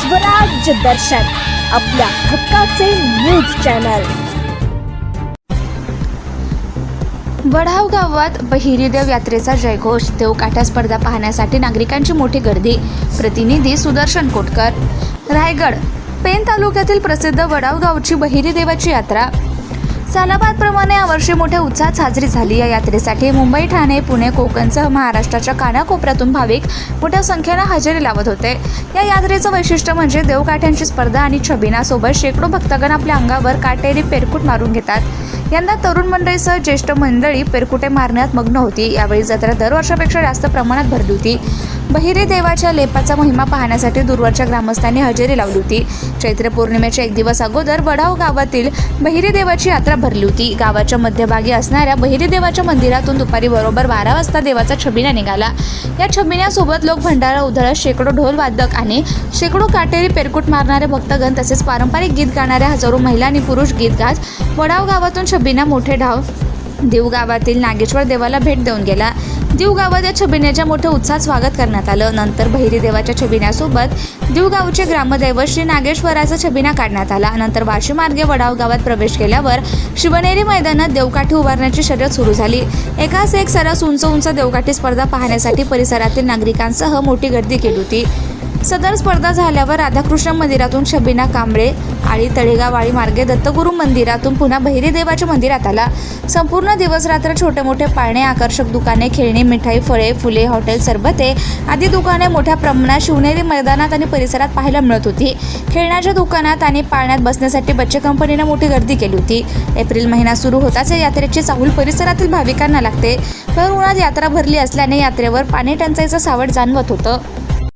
स्वराज्य दर्शन आपल्या हक्काचे न्यूज चॅनल। वडाव गावात बहिरीदेव यात्रेचा जयघोष। देवकाठ्या स्पर्धा पाहण्यासाठी नागरिकांची मोठी गर्दी। प्रतिनिधी सुदर्शन कोटकर। रायगड पेन तालुक्यातील प्रसिद्ध वडाव गावची बहिरीदेवाची यात्रा सालाबादप्रमाणे यावर्षी मोठ्या उत्साहात साजरी झाली। या यात्रेसाठी मुंबई, ठाणे, पुणे, कोकणसह महाराष्ट्राच्या कानाकोपऱ्यातून भाविक मोठ्या संख्येने हजेरी लावत होते। या यात्रेचं वैशिष्ट्य म्हणजे देवकाठ्यांची स्पर्धा आणि छबिनासोबत शेकडो भक्तगण आपल्या अंगावर काटेरी पेरकुट मारून घेतात। यंदा तरुण मंडळीसह ज्येष्ठ मंडळी पेरकुटे मारण्यात मग्न होती। यावेळी जत्रा दरवर्षापेक्षा जास्त प्रमाणात भरली होती। बहिरी देवाच्या लेपाचा महिमा पाहण्यासाठी दूरवरच्या ग्रामस्थांनी हजेरी लावली होती। चैत्र पौर्णिमेच्या एक दिवस अगोदर वडाव गावातील बहिरी देवाची यात्रा भरली होती। गावाच्या मध्यभागी असणाऱ्या बहिरी देवाच्या मंदिरातून दुपारी बरोबर 12 वाजता देवाचा छबिना निघाला। या छबिन्यासोबत लोक भंडारा उधळत, शेकडो ढोल वादक आणि शेकडो काटेरी पेरकुट मारणारे भक्तगण तसेच पारंपरिक गीत गाणाऱ्या हजारो महिला आणि पुरुष गीत गात वडाव गावातून छबिना मोठे ढाव दीव गावातील नागेश्वर देवाला भेट देऊन गेला। दीव गावात या छबिन्याच्या मोठ्या उत्साहात स्वागत करण्यात आलं। नंतर बहिरी देवाच्या छबिन्यासोबत दीव गावचे ग्रामदैवत श्री नागेश्वराचा छबिना काढण्यात आला। नंतर वाशी मार्गे वडाव गावात प्रवेश केल्यावर शिवनेरी मैदानात देवकाठी उभारण्याची शर्यत सुरू झाली। एकाच एक सरस उंच देवकाठी स्पर्धा पाहण्यासाठी परिसरातील नागरिकांसह मोठी गर्दी केली होती। सदर स्पर्धा झाल्यावर राधाकृष्ण मंदिरातून छबिना कांबळे आळी तळेगाव वाळी मार्गे दत्तगुरू मंदिरातून पुन्हा बहिरी देवाच्या मंदिरात आला। संपूर्ण दिवस रात्र छोटे मोठे पाळणे, आकर्षक दुकाने, खेळणी, मिठाई, फळे, फुले, हॉटेल, सरबते आदी दुकाने मोठ्या प्रमाणात शिवनेरी मैदानात आणि परिसरात पाहायला मिळत होती। खेळण्याच्या दुकानात आणि पाळण्यात बसण्यासाठी बच्चे कंपनीने मोठी गर्दी केली होती। एप्रिल महिना सुरू होताच या यात्रेची चाहूल परिसरातील भाविकांना लागते। भर उन्हात यात्रा भरली असल्याने यात्रेवर पाणी टंचाईचं सावट जाणवत होतं।